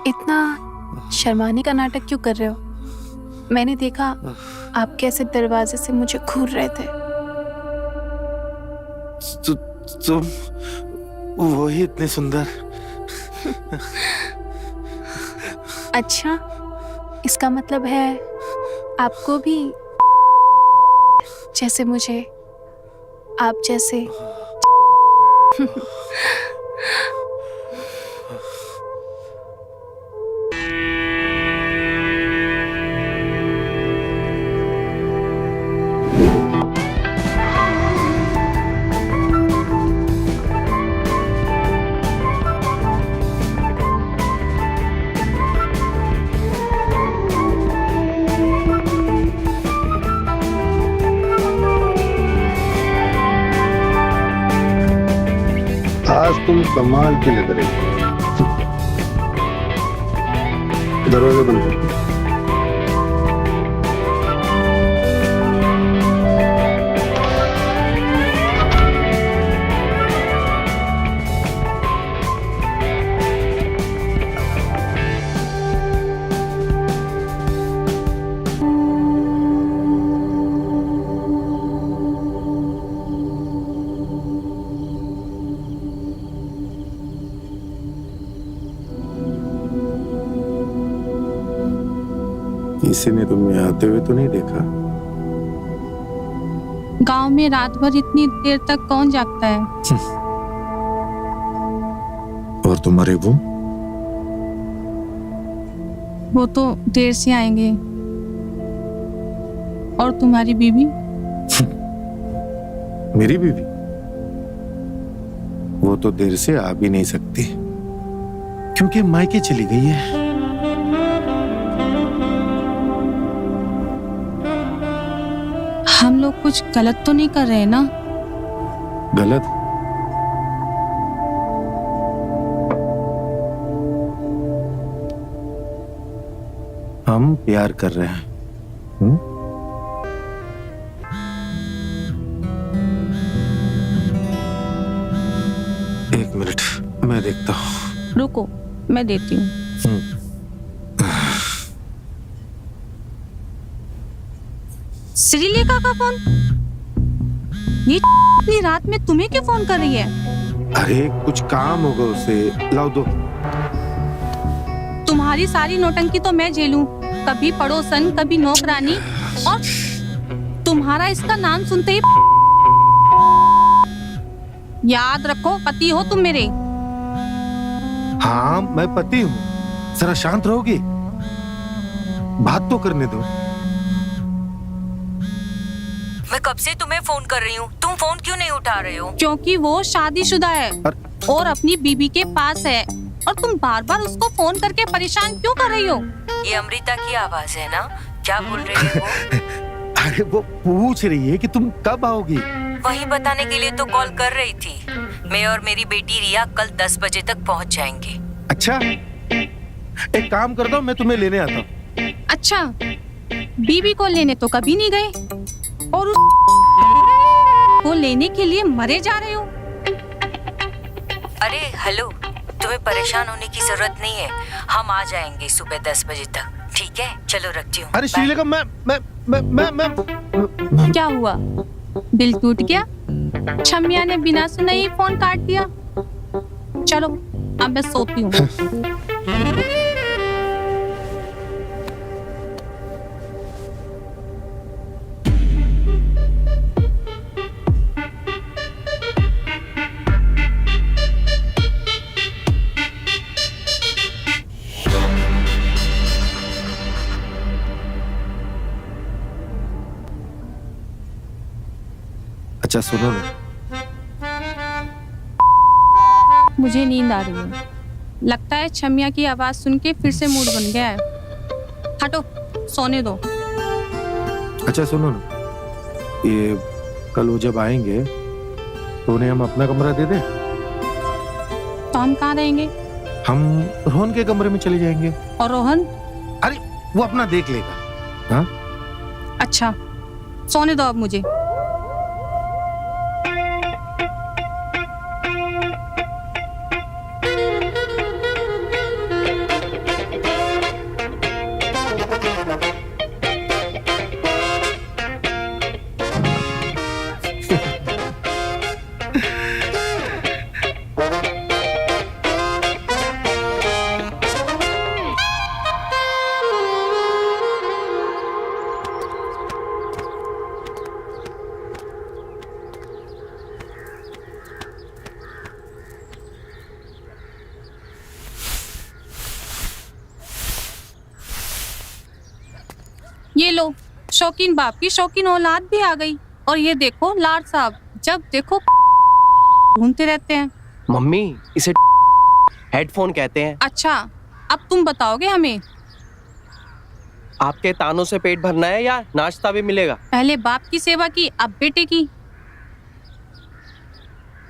इतना शर्माने का नाटक क्यों कर रहे हो? मैंने देखा आप कैसे दरवाजे से मुझे घूर रहे थे। तुम वही इतने सुंदर। अच्छा, इसका मतलब है आपको भी जैसे मुझे आप जैसे आज तुम कमाल की लग रही हो। दरवाजा बंद कर। किसी ने तुम्हें आते हुए तो नहीं देखा? गांव में रात भर इतनी देर तक कौन जागता है? और तुम्हारे वो तो देर से आएंगे। और तुम्हारी बीवी? मेरी बीवी? वो तो देर से आ भी नहीं सकती क्योंकि मायके चली गई है। हम लोग कुछ गलत तो नहीं कर रहे ना? गलत? हम प्यार कर रहे हैं। एक मिनट, मैं देखता हूँ। रुको, मैं देती हूँ। श्रीलेखा का फोन? ये इतनी रात में तुम्हें क्यों फोन कर रही है? अरे कुछ काम होगा उसे, लाओ दो। तुम्हारी सारी नौटंकी तो मैं झेलूं, कभी पड़ोसन, कभी नौकरानी, और तुम्हारा इसका नाम सुनते ही याद रखो, पति हो तुम मेरे। हाँ, मैं पति हूँ। जरा शांत रहोगी? बात तो करने दो। मैं कब से तुम्हें फोन कर रही हूँ, तुम फोन क्यों नहीं उठा रहे हो? क्योंकि वो शादीशुदा है और अपनी बीबी के पास है, और तुम बार बार उसको फोन करके परेशान क्यों कर रही हो? ये अमृता की आवाज है ना? क्या बोल रही है वो? अरे वो पूछ रही है कि तुम कब आओगी। वही बताने के लिए तो कॉल कर रही थी। मैं और मेरी बेटी रिया कल 10 बजे तक पहुँच जाएंगे। अच्छा, एक काम करता हूँ, मैं तुम्हें लेने आता हूँ। अच्छा, बीबी को लेने तो कभी नहीं गए और उस को लेने के लिए मरे जा रहे हो। अरे हेलो, तुम्हें परेशान होने की जरूरत नहीं है। हम आ जाएंगे सुबह 10 बजे तक, ठीक है? चलो रखती हूँ। अरे श्रीलेखा, मैं क्या हुआ? दिल टूट गया? छमिया ने बिना सुने ही फोन काट दिया। चलो अब मैं सोती हूँ। अच्छा सुनो ना, मुझे नींद आ रही है। लगता है छमिया की आवाज सुन के फिर से मूड बन गया है। हटो, सोने दो। अच्छा सुनो ना, ये कल वो जब आएंगे तो उन्हें हम अपना कमरा दे दें? तो हम कहाँ रहेंगे? हम रोहन के कमरे में चले जाएंगे। और रोहन? अरे वो अपना देख लेगा। हाँ? अच्छा, सोने दो अब मुझे। ये लो, शौकीन बाप की शौकीन औलाद भी आ गई। और ये देखो लाड साहब, जब देखो घूमते रहते हैं। मम्मी इसे हेडफोन कहते हैं। अच्छा, अब तुम बताओगे हमें? आपके तानों से पेट भरना है या नाश्ता भी मिलेगा? पहले बाप की सेवा की, अब बेटे की।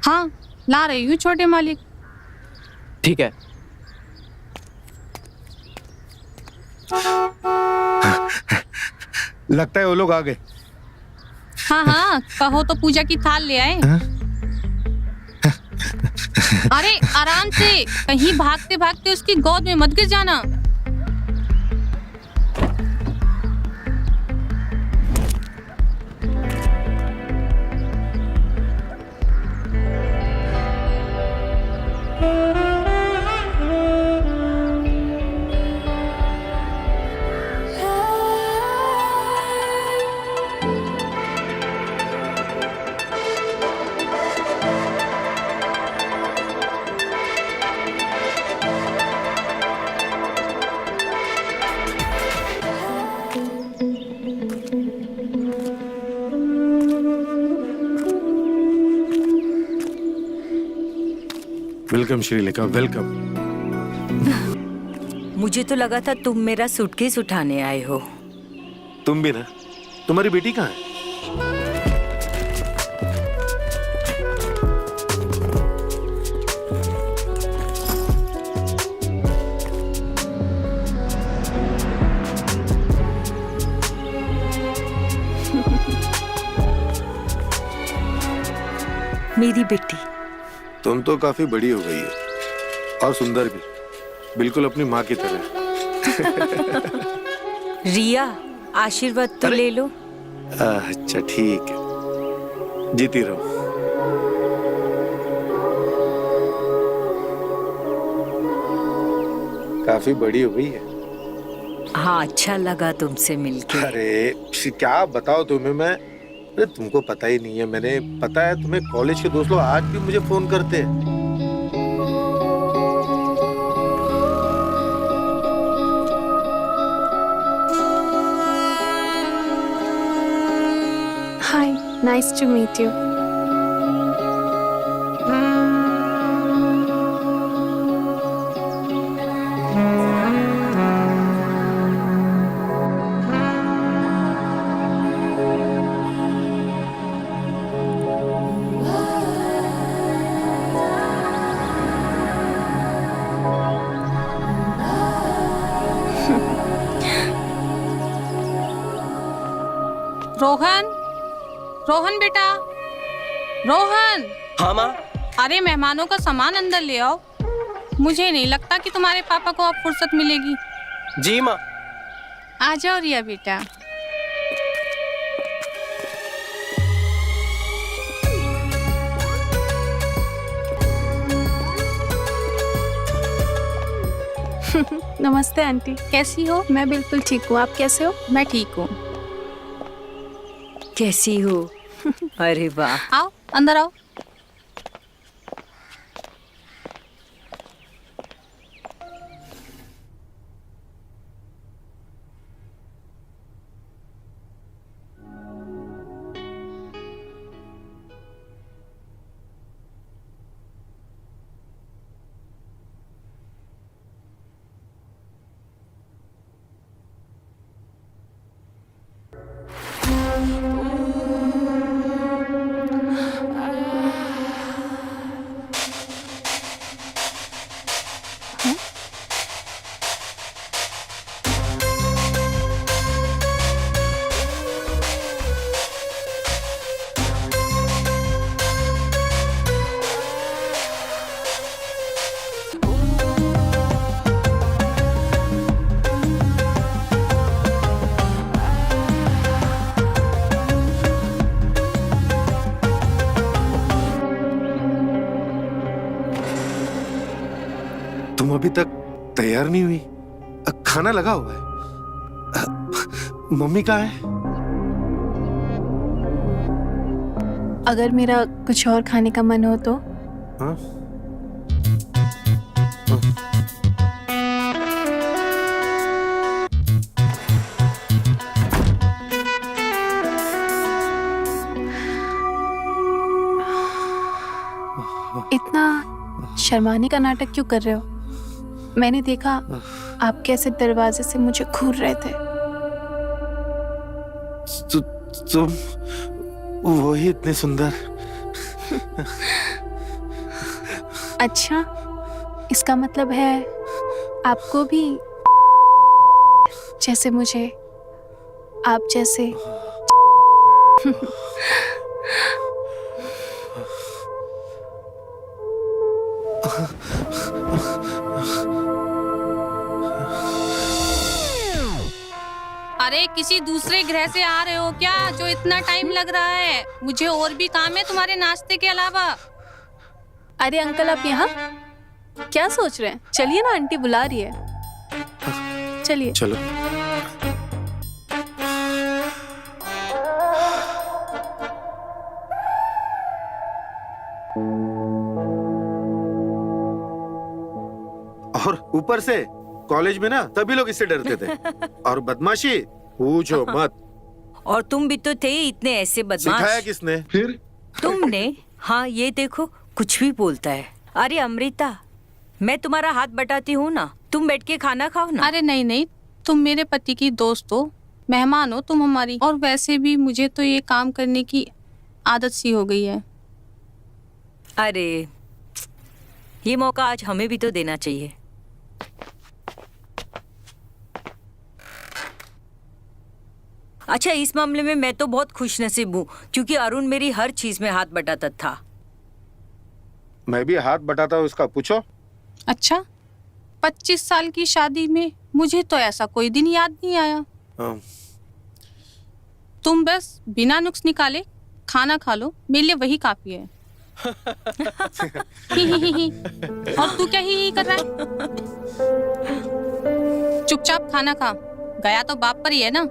हाँ, ला रही हूँ छोटे मालिक। ठीक है। लगता है वो लोग आ गए। हाँ हाँ, कहो तो पूजा की थाल ले आए। अरे आराम से, कहीं भागते भागते उसकी गोद में मत गिर जाना। Welcome Shrilekha, welcome. मुझे तो लगा था तुम मेरा सूटकेस उठाने आए हो। तुम भी ना। तुम्हारी बेटी कहाँ है? मेरी बेटी। तुम तो काफी बड़ी हो गई हो और सुंदर भी, बिल्कुल अपनी माँ की तरह। रिया, आशीर्वाद तो ले लो। अच्छा ठीक है, जीती रहो। काफी बड़ी हो गई है। हाँ, अच्छा लगा तुमसे मिलके। अरे क्या बताओ तुम्हें मैं। अरे तुमको पता ही नहीं है, मैंने पता है तुम्हें कॉलेज के दोस्त लोग आज भी मुझे फोन करते हैं। Hi, nice to meet you. Rohan, Rohan बेटा, रोहन। हाँ माँ। अरे मेहमानों का सामान अंदर ले आओ। मुझे नहीं लगता कि तुम्हारे पापा को अब फुर्सत मिलेगी। जी माँ। आ जाओ रिया बेटा। नमस्ते आंटी। कैसी हो? मैं बिल्कुल ठीक हूँ, आप कैसे हो? मैं ठीक हूँ। कैसी हो? अरे वाह। आओ अंदर आओ। तुम अभी तक तैयार नहीं हुई? खाना लगा हुआ है। मम्मी कहाँ है? अगर मेरा कुछ और खाने का मन हो तो? हाँ? शर्माने का नाटक क्यों कर रहे हो? मैंने देखा आप कैसे दरवाजे से मुझे घूर रहे थे। तुम वही इतने सुंदर। अच्छा, इसका मतलब है आपको भी जैसे मुझे, आप जैसे। अरे किसी दूसरे ग्रह से आ रहे हो क्या जो इतना टाइम लग रहा है? मुझे और भी काम है तुम्हारे नाश्ते के अलावा। अरे अंकल, आप यहाँ क्या सोच रहे हैं? चलिए ना, आंटी बुला रही है। चलिए। चलो। और ऊपर से कॉलेज में ना तभी लोग इससे डरते थे। और बदमाशी पूछो मत। और तुम भी तो थे इतने ऐसे सिखाया बदमाश। किसने? फिर तुमने? हाँ, ये देखो कुछ भी बोलता है। अरे अमृता, मैं तुम्हारा हाथ बटाती हूँ ना, तुम बैठ के खाना खाओ ना। अरे नहीं नहीं, तुम मेरे पति की दोस्त हो, मेहमान हो तुम हमारी। और वैसे भी मुझे तो ये काम करने की आदत सी हो गई है। अरे ये मौका आज हमें भी तो देना चाहिए। अच्छा, इस मामले में मैं तो बहुत खुशनसीब हूँ क्योंकि अरुण मेरी हर चीज में हाथ बटाता था। मैं भी हाथ बटाता हूँ उसका, पूछो। अच्छा, 25 साल की शादी में मुझे तो ऐसा कोई दिन याद नहीं आया। तुम बस बिना नुक्स निकाले खाना खा लो, मेरे लिए वही काफी है। ही। और तू क्या ही कर रहा है? चुपचाप खाना खा, गया तो बाप पर ही है ना।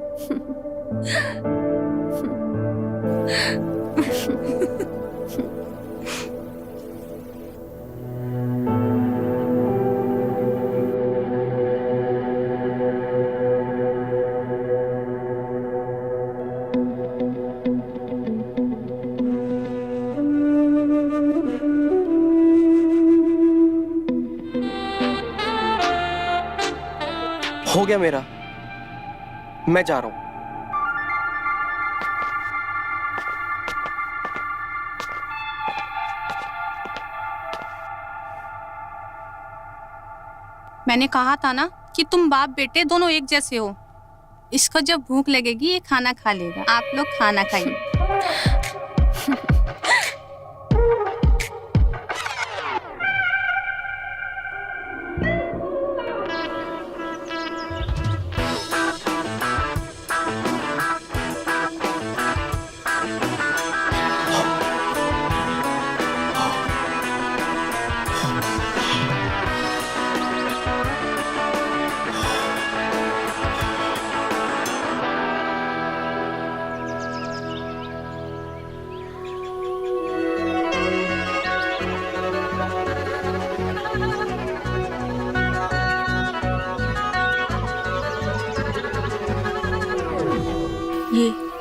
हो गया मेरा, मैं जा रहा हूं। मैंने कहा था ना कि तुम बाप बेटे दोनों एक जैसे हो। इसको जब भूख लगेगी ये खाना खा लेगा। आप लोग खाना खाइए।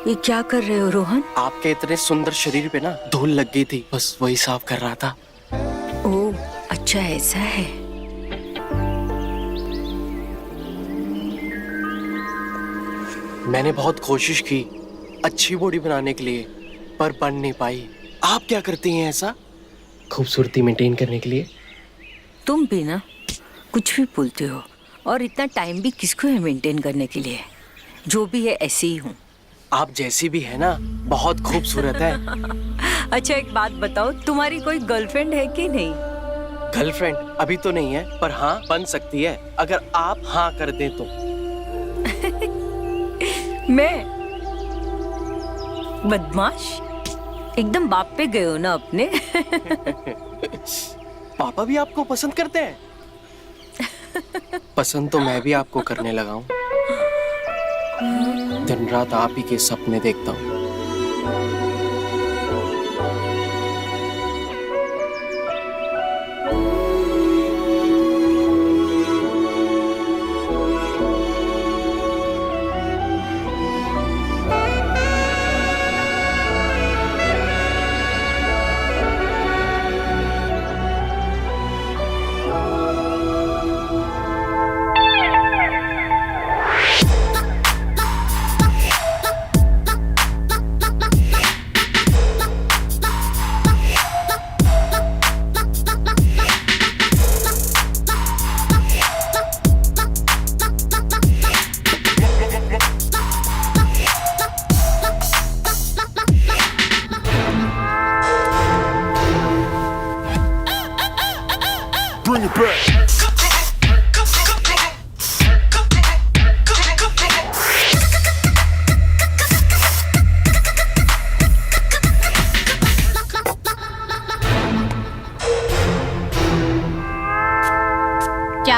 ये क्या कर रहे हो रोहन? आपके इतने सुंदर शरीर पे ना धूल लग गई थी, बस वही साफ कर रहा था। ओह, अच्छा ऐसा है। मैंने बहुत कोशिश की अच्छी बॉडी बनाने के लिए, पर बन नहीं पाई। आप क्या करती हैं ऐसा खूबसूरती मेंटेन करने के लिए? तुम भी ना कुछ भी बोलते हो, और इतना टाइम भी किसको है मेंटेन करने के लिए? जो भी है ऐसे ही हूँ। आप जैसी भी है ना, बहुत खूबसूरत है। अच्छा एक बात बताओ, तुम्हारी कोई गर्लफ्रेंड है कि नहीं? गर्लफ्रेंड अभी तो नहीं है, पर हाँ बन सकती है अगर आप हाँ कर दें तो। मैं बदमाश, एकदम बाप पे गए हो ना अपने। पापा भी आपको पसंद करते हैं? पसंद तो मैं भी आपको करने लगा हूँ। दिन रात आप ही के सपने देखता हूँ।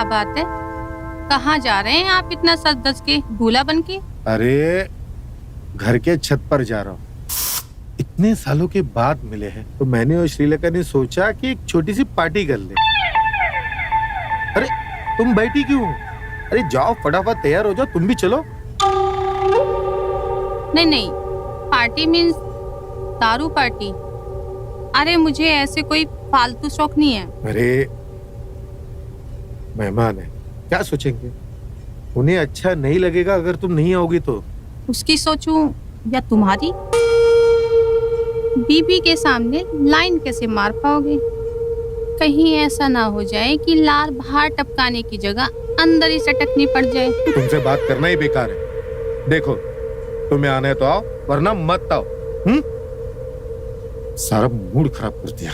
बात है? कहाँ जा रहे हैं आप इतना सज धज के, दूल्हा बन के? अरे घर के छत पर जा रहा हूँ। इतने सालों के बाद मिले हैं तो मैंने और श्रीलेखा ने सोचा कि एक छोटी सी पार्टी कर ले। अरे तुम बैठी क्यों? अरे जाओ फटाफट तैयार हो जाओ, तुम भी चलो। नहीं नहीं, पार्टी मीन्स दारू पार्टी। अरे मुझे ऐसे कोई फालतू शौक नहीं है। अरे मेहमान है, क्या सोचेंगे? उन्हें अच्छा नहीं लगेगा अगर तुम नहीं आओगी तो। उसकी सोचूं या तुम्हारी? बीबी के सामने लाइन कैसे मार पाओगे? कहीं ऐसा ना हो जाए कि लार बाहर टपकाने की जगह अंदर ही सटकनी पड़ जाए। तुमसे बात करना ही बेकार है। देखो तुम्हें आना है तो आओ, वरना मत आओ। सारा मूड खराब कर दिया।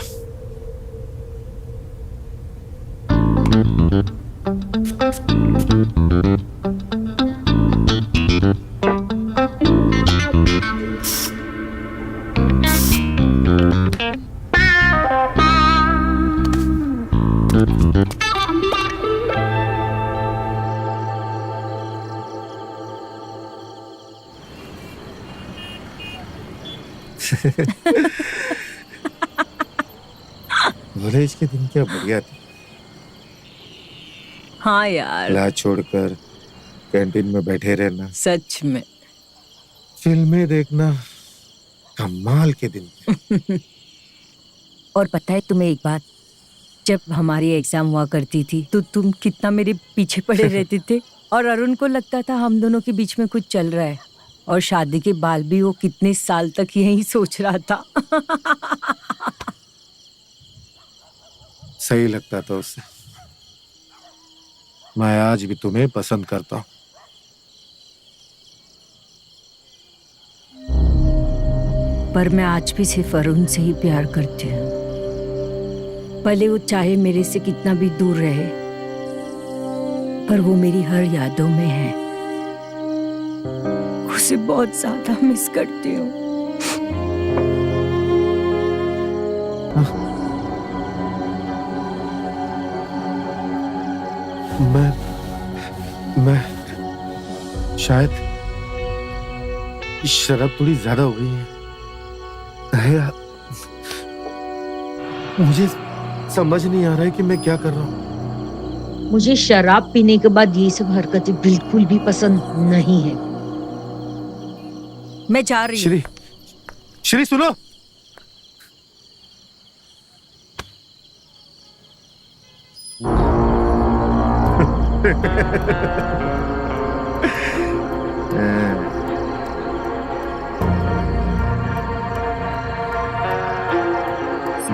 कॉलेज के दिन क्या बढ़िया थे। हाँ यार, क्लास छोड़कर कैंटीन में बैठे रहना, सच में। फिल्में देखना, कमाल के दिन थे। और पता है तुम्हें एक बात, जब हमारी एग्जाम हुआ करती थी तो तुम कितना मेरे पीछे पड़े रहते थे और अरुण को लगता था हम दोनों के बीच में कुछ चल रहा है। और शादी के बाद भी वो कितने साल तक यही सोच रहा था। सही लगता था उससे। मैं आज भी तुम्हें पसंद करता हूँ। पर मैं आज भी सिर्फ अरुण से ही प्यार करती हूँ। भले वो चाहे मेरे से कितना भी दूर रहे, पर वो मेरी हर यादों में है। उसे बहुत ज्यादा मिस करती हूँ। मैं शायद शराब थोड़ी ज्यादा हो गई है। मुझे समझ नहीं आ रहा है कि मैं क्या कर रहा हूँ। मुझे शराब पीने के बाद ये सब हरकतें बिल्कुल भी पसंद नहीं है। मैं जा रही हूँ। श्री सुनो।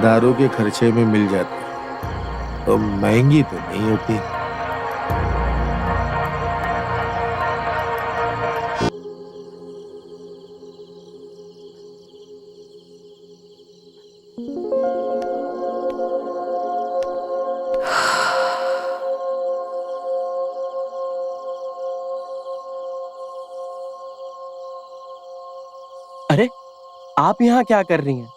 दारू के खर्चे में मिल जाती तो महंगी तो नहीं होती। अरे आप यहाँ क्या कर रही हैं?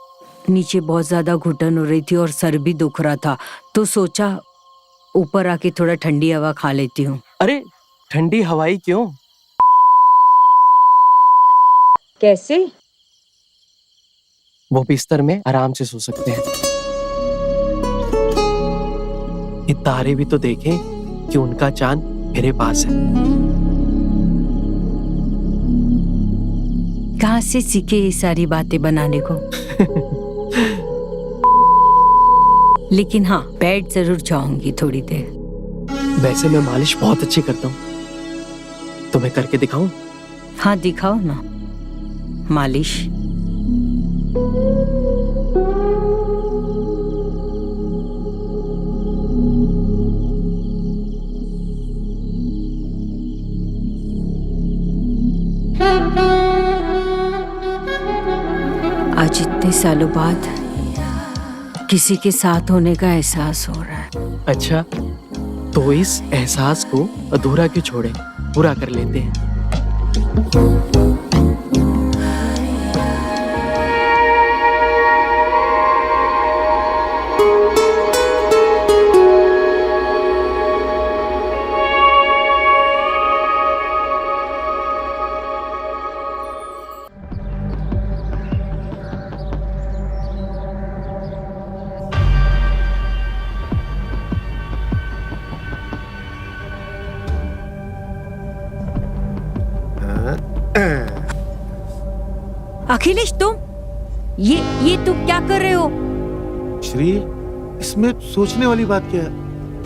नीचे बहुत ज्यादा घुटन हो रही थी और सर भी दुख रहा था, तो सोचा ऊपर आके थोड़ा ठंडी हवा खा लेती हूँ। अरे ठंडी हवाई क्यों? कैसे? वो बिस्तर में आराम से सो सकते हैं। ये तारे भी तो देखें कि उनका चांद मेरे पास है। कहाँ से सीखे ये सारी बातें बनाने को? लेकिन हाँ, बेड जरूर जाऊंगी थोड़ी देर। वैसे मैं मालिश बहुत अच्छी करता हूँ, तो मैं करके दिखाऊं? हाँ दिखाओ ना मालिश। आज इतने सालों बाद किसी के साथ होने का एहसास हो रहा है। अच्छा, तो इस एहसास को अधूरा क्यों छोड़े, पूरा कर लेते हैं। अखिलेश तुम ये तुम क्या कर रहे हो? श्री, इसमें सोचने वाली बात क्या है?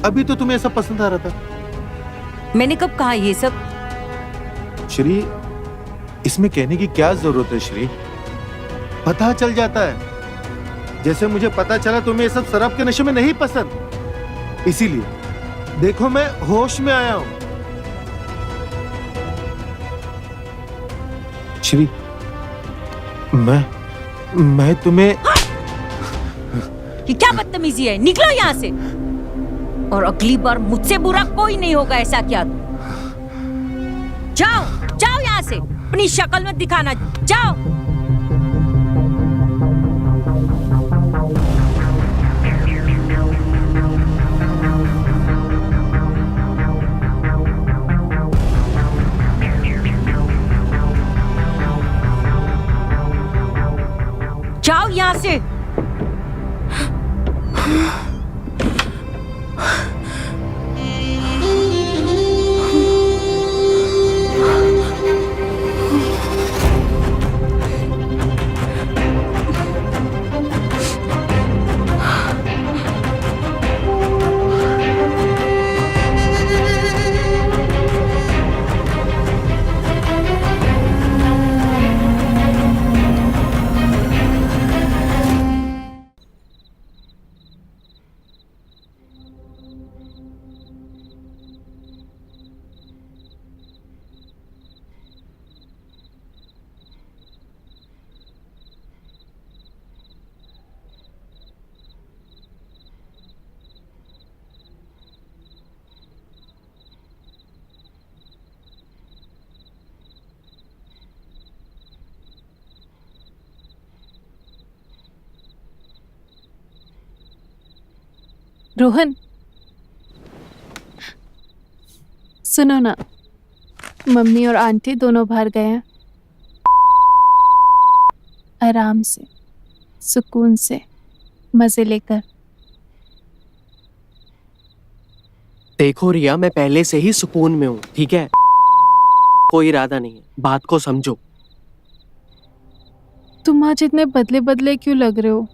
अभी तो तुम्हें ऐसा पसंद आ रहा था। मैंने कब कहा ये सब? श्री, इसमें कहने की क्या जरूरत है श्री? पता चल जाता है। जैसे मुझे पता चला तुम्हें ये सब शराब के नशे में नहीं पसंद, इसीलिए देखो मैं होश में आया हूं। श्री, मैं तुम्हें ये क्या बदतमीजी है? निकलो यहाँ से। और अगली बार मुझसे बुरा कोई नहीं होगा ऐसा क्या? जाओ जाओ यहाँ से, अपनी शक्ल मत दिखाना, जाओ। जाओ यहाँ से। रोहन, सुनो ना, मम्मी और आंटी दोनों बाहर गए हैं। आराम से, सुकून से, मजे लेकर। देखो रिया, मैं पहले से ही सुकून में हूँ, ठीक है? कोई इरादा नहीं है, बात को समझो। तुम आज इतने बदले बदले क्यों लग रहे हो?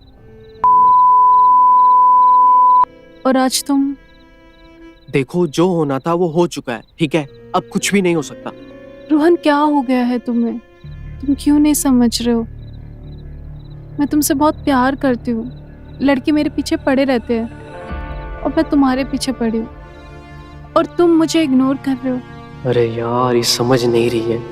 और आज तुम... देखो, जो होना था वो हो चुका है, ठीक है? अब कुछ भी नहीं हो सकता। रोहन, क्या हो गया है तुम्हें? तुम क्यों नहीं समझ रहे हो? मैं तुमसे बहुत प्यार करती हूँ। लड़के मेरे पीछे पड़े रहते हैं और मैं तुम्हारे पीछे पड़ी हूँ, और तुम मुझे इग्नोर कर रहे हो। अरे यार, ये समझ नहीं रही है।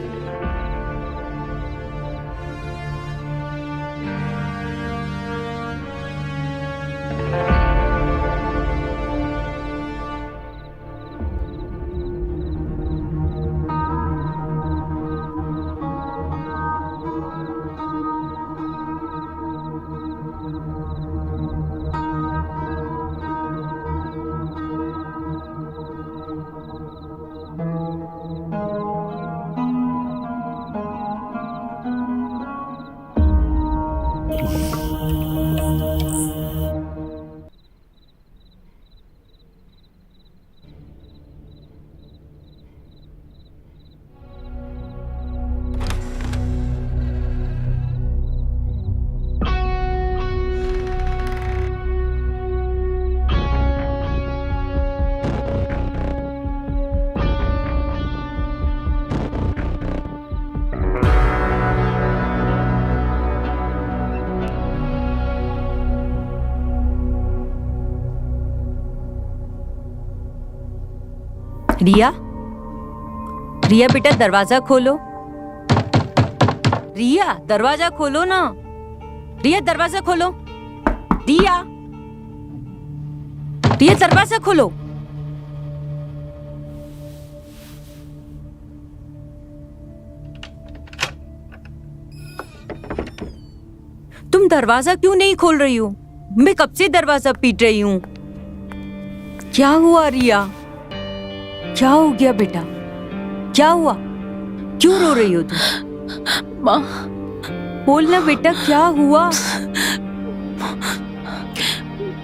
रिया, रिया बेटा दरवाजा खोलो। रिया दरवाजा खोलो ना। रिया दरवाजा खोलो। रिया, रिया दरवाजा खोलो। तुम दरवाजा क्यों नहीं खोल रही हो? मैं कब से दरवाजा पीट रही हूँ। क्या हुआ रिया? क्या हो गया बेटा? क्या हुआ? क्यों रो रही हो तुम? माँ, बोलना बेटा, क्या हुआ?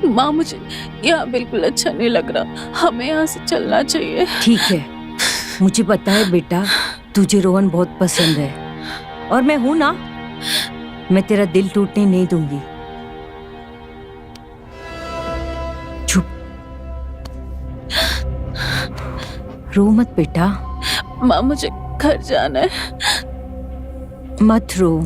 माँ, मुझे यहाँ बिल्कुल अच्छा नहीं लग रहा। हमें यहाँ से चलना चाहिए। ठीक है, मुझे पता है बेटा, तुझे रोहन बहुत पसंद है, और मैं हूं ना। मैं तेरा दिल टूटने नहीं दूंगी। चुप, रो मत बेटा, माँ मुझे घर जाना है। मत रो।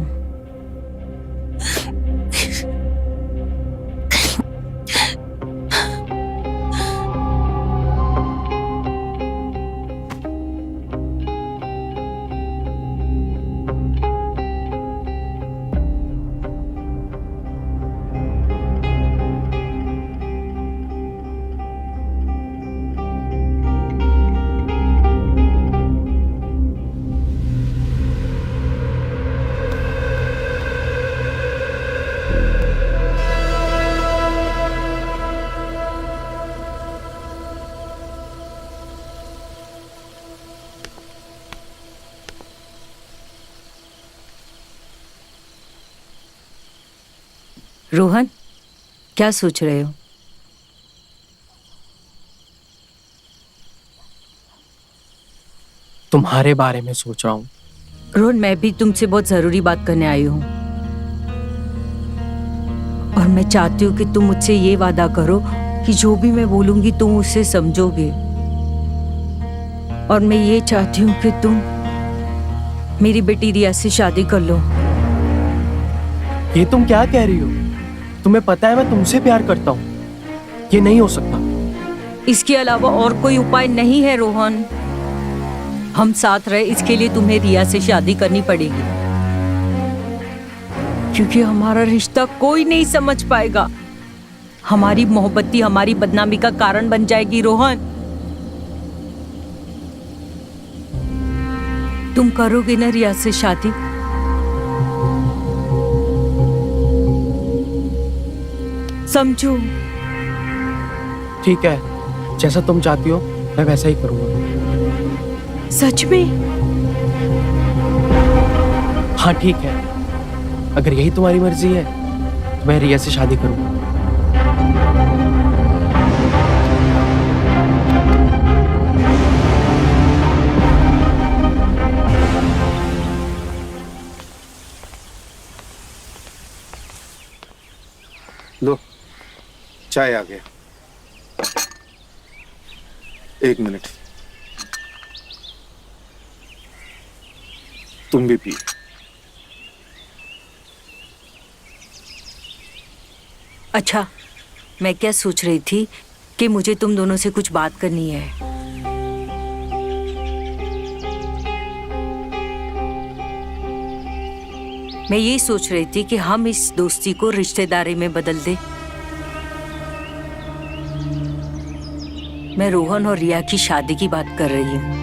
रोहन, क्या सोच रहे हो? तुम्हारे बारे में सोच रहा हूँ। रोहन, मैं भी तुमसे बहुत जरूरी बात करने आई हूँ और मैं चाहती हूँ कि तुम मुझसे ये वादा करो कि जो भी मैं बोलूंगी तुम उसे समझोगे। और मैं ये चाहती हूँ कि तुम मेरी बेटी रिया से शादी कर लो। ये तुम क्या कह रही हो? तुम्हें पता है मैं तुमसे प्यार करता हूँ। ये नहीं हो सकता। इसके अलावा और कोई उपाय नहीं है रोहन। हम साथ रहे इसके लिए तुम्हें रिया से शादी करनी पड़ेगी, क्योंकि हमारा रिश्ता कोई नहीं समझ पाएगा। हमारी मोहब्बत ही हमारी बदनामी का कारण बन जाएगी। रोहन, तुम करोगे ना रिया से शादी? समझो। ठीक है, जैसा तुम चाहती हो मैं वैसा ही करूँगा। सच में? हाँ ठीक है, अगर यही तुम्हारी मर्जी है तो मैं रिया से शादी करूँगा। लो, चाय आ गया। 1 मिनट, तुम भी पियो। अच्छा, मैं क्या सोच रही थी कि मुझे तुम दोनों से कुछ बात करनी है। मैं ये सोच रही थी कि हम इस दोस्ती को रिश्तेदारी में बदल दें। मैं रोहन और रिया की शादी की बात कर रही हूँ।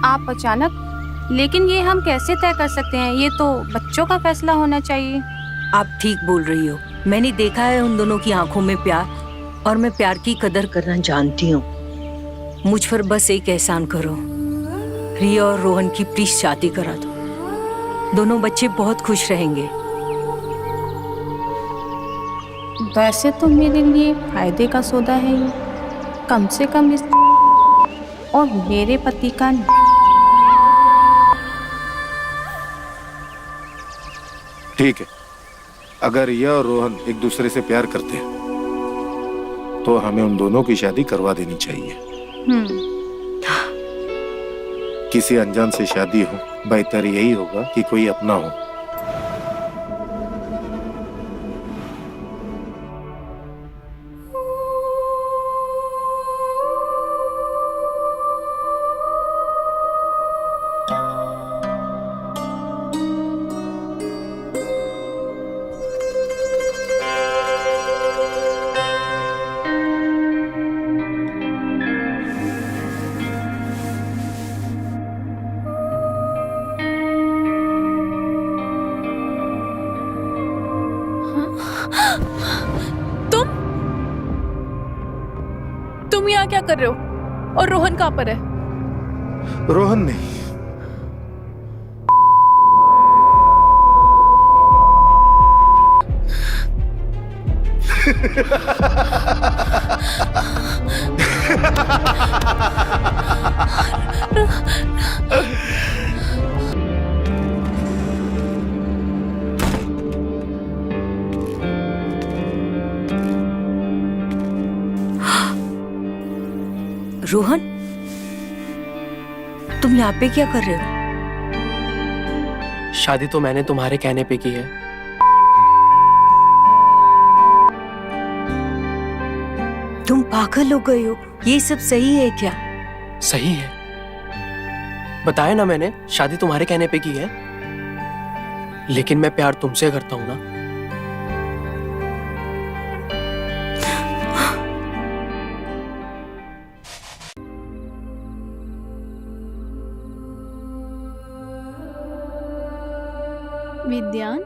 आप अचानक? लेकिन ये हम कैसे तय कर सकते हैं? ये तो बच्चों का फैसला होना चाहिए। आप ठीक बोल रही हो। मैंने देखा है उन दोनों की आंखों में प्यार, और मैं प्यार की कदर करना जानती हूँ। मुझ पर बस एक एहसान करो, रिया और रोहन की प्लीज शादी करा दो। दोनों बच्चे बहुत खुश रहेंगे। वैसे तो मेरे लिए फायदे का सौदा है ये, कम से कम इस और मेरे पति का। ठीक है, अगर रिया और रोहन एक दूसरे से प्यार करते हैं तो हमें उन दोनों की शादी करवा देनी चाहिए। किसी अनजान से शादी हो, बेहतर यही होगा कि कोई अपना हो। तुम यहाँ क्या कर रहे हो? और रोहन कहाँ पर है? रोहन नहीं, रोहन, तुम यहाँ पे क्या कर रहे हो? शादी तो मैंने तुम्हारे कहने पे की है। तुम पागल हो गए हो? ये सब सही है क्या? सही है, बताया ना मैंने, शादी तुम्हारे कहने पे की है। लेकिन मैं प्यार तुमसे करता हूं ना। विद्यान,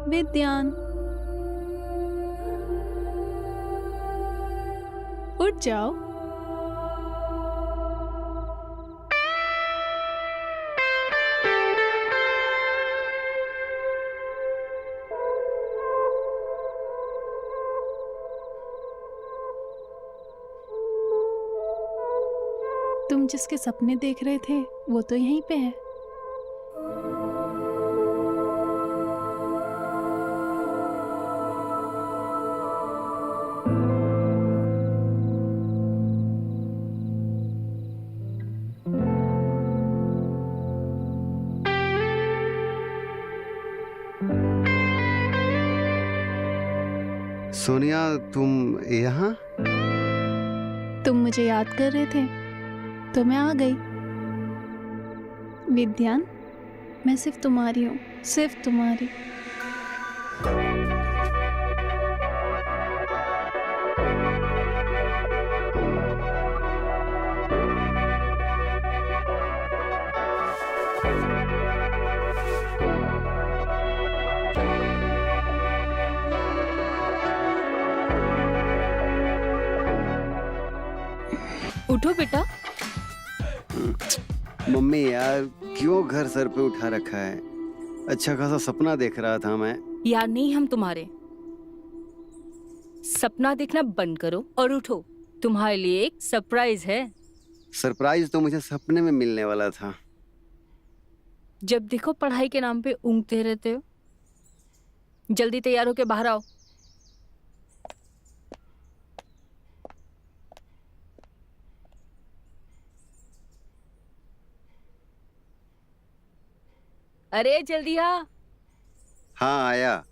विद्यान, उठ जाओ। तुम जिसके सपने देख रहे थे वो तो यहीं पे है। सोनिया, तुम यहाँ? तुम मुझे याद कर रहे थे तो मैं आ गई। विद्यान, मैं सिर्फ तुम्हारी हूँ, सिर्फ तुम्हारी। उठो बेटा। मम्मी यार, क्यों घर सर पे उठा रखा है? अच्छा खासा सपना देख रहा था मैं। यार नहीं, हम तुम्हारे। सपना देखना बंद करो और उठो, तुम्हारे लिए एक सरप्राइज है। सरप्राइज तो मुझे सपने में मिलने वाला था। जब देखो पढ़ाई के नाम पे ऊँघते रहते हो। जल्दी तैयार होके बाहर आओ। अरे जल्दी आ। हाँ, आया।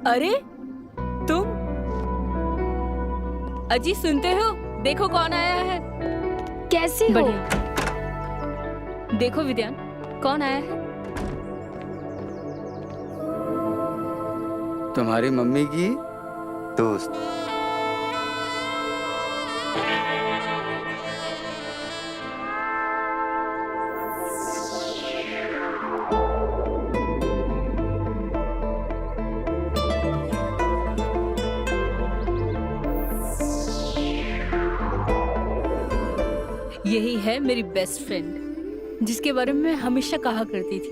अरे तुम अजी, सुनते हो? देखो कौन आया है। कैसी हो? बढ़िया। देखो विद्यान, कौन आया है? तुम्हारी मम्मी की दोस्त। यही है मेरी बेस्ट फ्रेंड, जिसके बारे में मैं हमेशा कहा करती थी।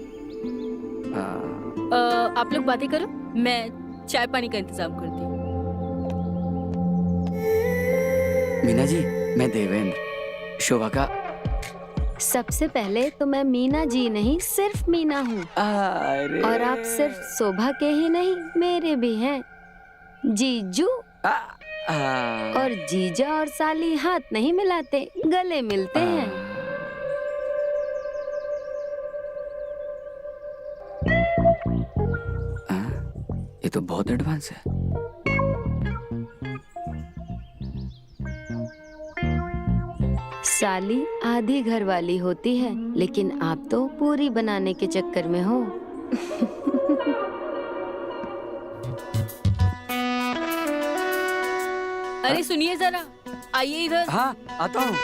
आप लोग बातें करो, मैं चाय पानी का इंतजाम करती हूँ। मीना जी, मैं देवेंद्र, शोभा का। सबसे पहले तो मैं मीना जी नहीं, सिर्फ मीना हूँ। अरे और आप सिर्फ शोभा के ही नहीं, मेरे भी हैं। जीजू और जीजा और साली हाथ नहीं मिलाते, गले मिलते हैं। ये तो बहुत एडवांस है। साली आधी घर वाली होती है, लेकिन आप तो पूरी बनाने के चक्कर में हो। अरे सुनिए जरा, आइए इधर। हाँ, आता हूँ।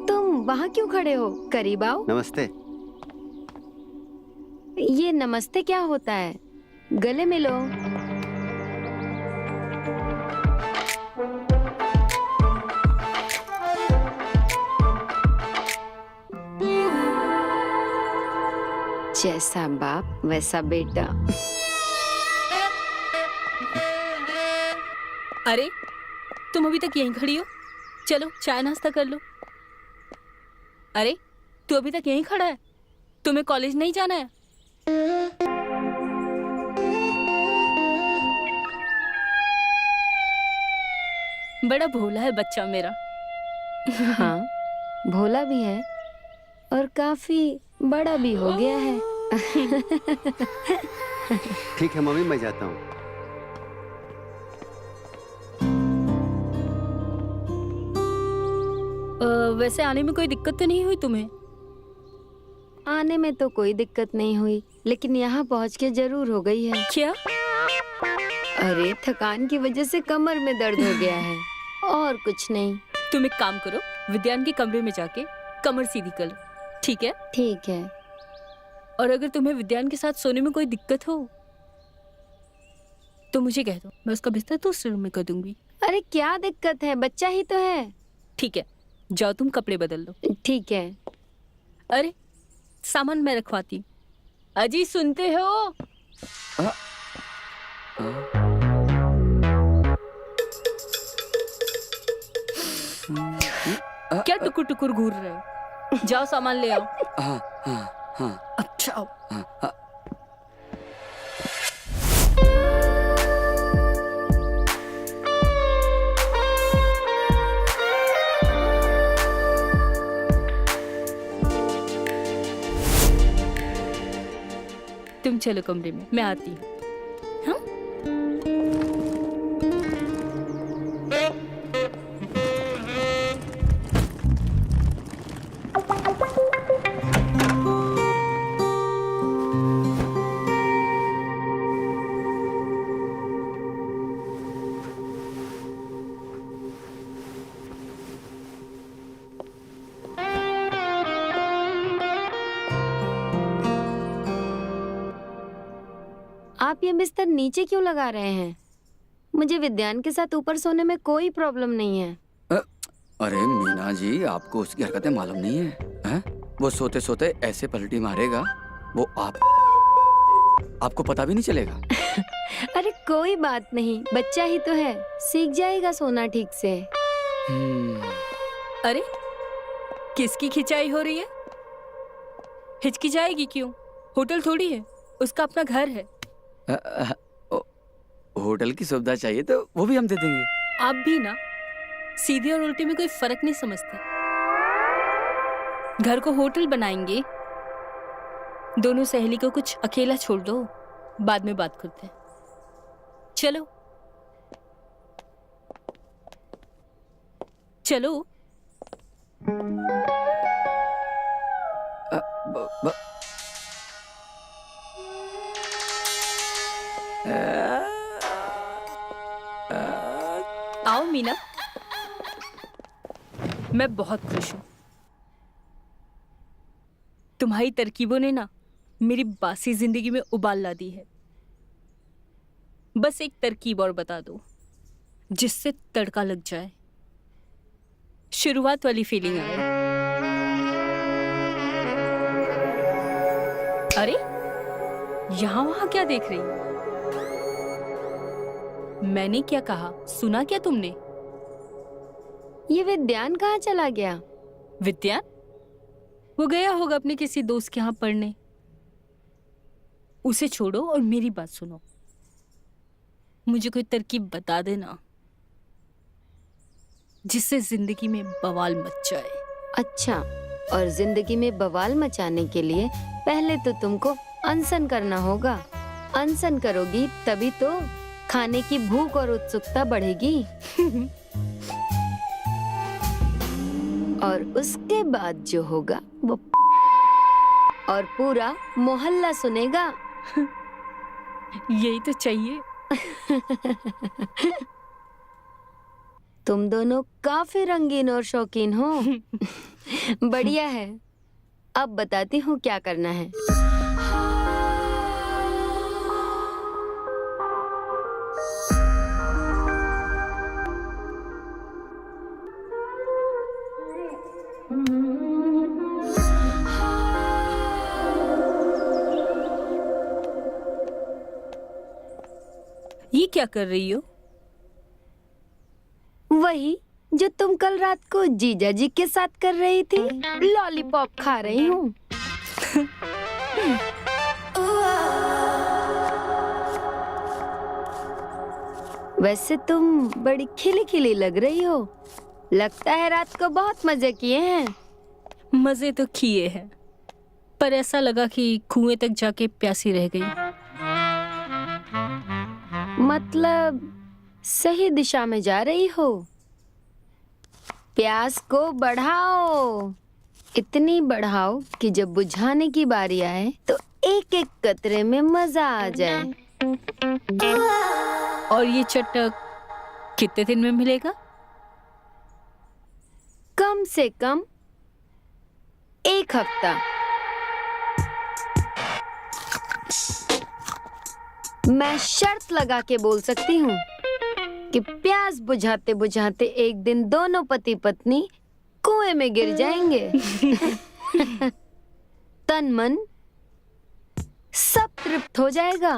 तुम वहाँ क्यों खड़े हो? करीब आओ। नमस्ते। ये नमस्ते क्या होता है? गले मिलो। जैसा बाप वैसा बेटा। अरे तुम अभी तक यहीं खड़ी हो? चलो चाय नाश्ता कर लो। अरे तू अभी तक यहीं खड़ा है? तुम्हें कॉलेज नहीं जाना है? बड़ा भोला है बच्चा मेरा। हाँ, भोला भी है और काफी बड़ा भी हो गया है। ठीक है मम्मी, मैं जाता हूँ। वैसे आने में कोई दिक्कत तो नहीं हुई तुम्हें? आने में तो कोई दिक्कत नहीं हुई, लेकिन यहाँ पहुँच के जरूर हो गई है। क्या? अरे थकान की वजह से कमर में दर्द हो गया है, और कुछ नहीं। तुम एक काम करो, विद्यान के कमरे में जाके कमर सीधी कर लो, ठीक है? ठीक है। और अगर तुम्हें विद्यान के साथ सोने में कोई दिक्कत हो तो मुझे कह दो, मैं उसका बिस्तर दूसरे रूम में कर दूंगी। अरे क्या दिक्कत है, बच्चा ही तो है। ठीक है, जाओ तुम कपड़े बदल लो। ठीक है। अरे सामान मैं रखवाती हूँ। अजी सुनते हो? क्या टुकुर टुकुर घूर रहे हो? जाओ सामान ले आओ। हाँ, हाँ, हाँ। अच्छा आओ। हाँ, हाँ। तुम चलो कमरे में, मैं आती हूँ। हाँ? आप ये बिस्तर नीचे क्यों लगा रहे हैं? मुझे विद्यान के साथ ऊपर सोने में कोई प्रॉब्लम नहीं है। अरे मीना जी, आपको उसकी हरकतें मालूम नहीं है, हैं? वो सोते सोते ऐसे पलटी मारेगा, वो आपको पता भी नहीं चलेगा। अरे कोई बात नहीं, बच्चा ही तो है, सीख जाएगा सोना ठीक से। अरे किसकी खिंचाई हो रही है? हिचकिचाएगी क्यों? होटल थोड़ी है, उसका अपना घर है। होटल की सुविधा चाहिए तो वो भी हम दे देंगे। आप भी ना सीधे और उल्टे में कोई फर्क नहीं समझते। घर को होटल बनाएंगे, दोनों सहेली को कुछ अकेला छोड़ दो, बाद में बात करते हैं। चलो चलो। आओ मीना, मैं बहुत खुश हूं। तुम्हारी तरकीबों ने ना मेरी बासी जिंदगी में उबाल ला दी है। बस एक तरकीब और बता दो जिससे तड़का लग जाए, शुरुआत वाली फीलिंग आए। अरे यहां वहां क्या देख रही हो? मैंने क्या कहा, सुना क्या तुमने? ये विद्यान कहाँ चला गया? विद्यान? वो गया होगा अपने किसी दोस्त के यहाँ पढ़ने। उसे छोड़ो और मेरी बात सुनो। मुझे कोई तरकीब बता देना जिससे जिंदगी में बवाल मच जाए। अच्छा, और जिंदगी में बवाल मचाने के लिए पहले तो तुमको अनशन करना होगा। अनशन करोगी तभी तो खाने की भूख और उत्सुकता बढ़ेगी। और उसके बाद जो होगा वो और पूरा मोहल्ला सुनेगा। यही तो चाहिए। तुम दोनों काफी रंगीन और शौकीन हो। बढ़िया है। अब बताती हूँ क्या करना है। ये क्या कर रही हो? वही जो तुम कल रात को जीजा जी के साथ कर रही थी। लॉलीपॉप खा रही हूँ। वैसे तुम बड़ी खिली खिली लग रही हो। लगता है रात को बहुत मजे किए हैं। मजे तो किए हैं, पर ऐसा लगा कि कुएं तक जाके प्यासी रह गई। मतलब सही दिशा में जा रही हो। प्यास को बढ़ाओ, इतनी बढ़ाओ कि जब बुझाने की बारी आए तो एक एक कतरे में मजा आ जाए। और ये चटक कितने दिन में मिलेगा? कम से कम 1 हफ्ता। मैं शर्त लगा के बोल सकती हूँ कि प्यास बुझाते बुझाते एक दिन दोनों पति पत्नी कुएं में गिर जाएंगे। तन मन सब तृप्त हो जाएगा।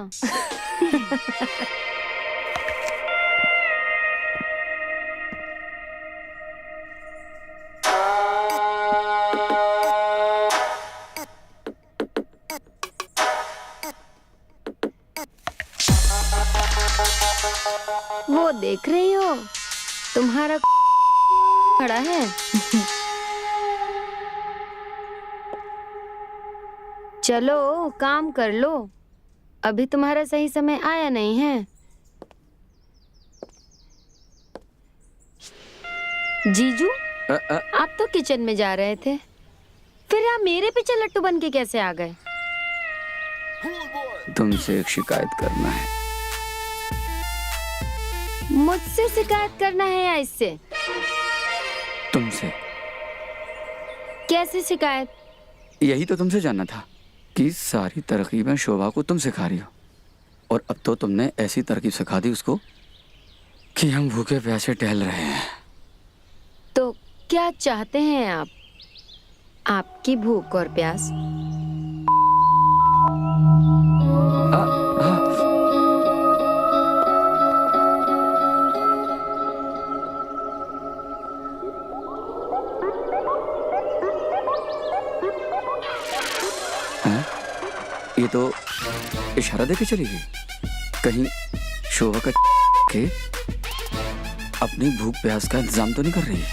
वो देख रही हो, तुम्हारा खड़ा है। चलो काम कर लो, अभी तुम्हारा सही समय आया नहीं है। जीजू, आप तो किचन में जा रहे थे, फिर आप मेरे पीछे लट्टू बन के कैसे आ गए? तुमसे एक शिकायत करना है। मुझसे शिकायत करना है या इससे? तुमसे। कैसे शिकायत? यही तो तुमसे जानना था कि सारी तरकीबें शोभा को तुम सिखा रही हो, और अब तो तुमने ऐसी तरकीब सिखा दी उसको कि हम भूखे प्यासे टहल रहे हैं। तो क्या चाहते हैं आप? आपकी भूख और प्यास? ये तो इशारा देके चली गई। कहीं शोभा का के अपनी भूख प्यास का इंतजाम तो नहीं कर रही है?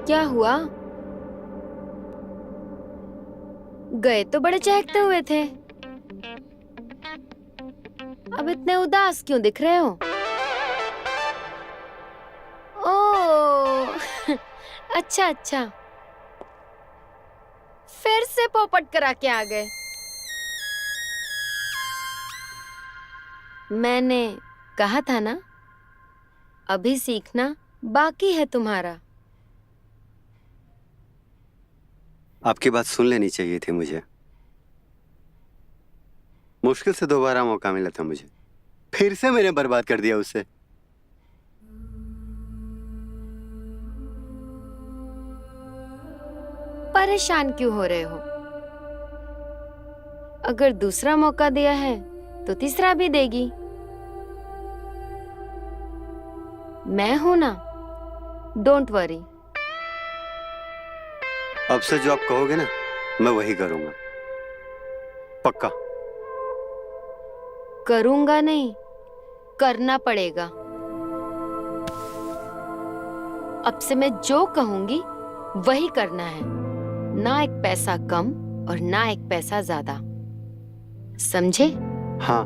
क्या हुआ? गए तो बड़े चहकते हुए थे, अब इतने उदास क्यों दिख रहे हो? ओह अच्छा अच्छा, फिर से पोपट करा के आ गए। मैंने कहा था ना, अभी सीखना बाकी है तुम्हारा। आपकी बात सुन लेनी चाहिए थी मुझे। मुश्किल से दोबारा मौका मिला था मुझे, फिर से मैंने बर्बाद कर दिया उसे। परेशान क्यों हो रहे हो? अगर दूसरा मौका दिया है तो तीसरा भी देगी। मैं हूं ना, डोंट वरी। अब से जो आप कहोगे ना, मैं वही करूंगा, पक्का। करूंगा नहीं, करना पड़ेगा। अब से मैं जो कहूंगी वही करना है, ना एक पैसा कम और ना एक पैसा ज्यादा, समझे? हाँ,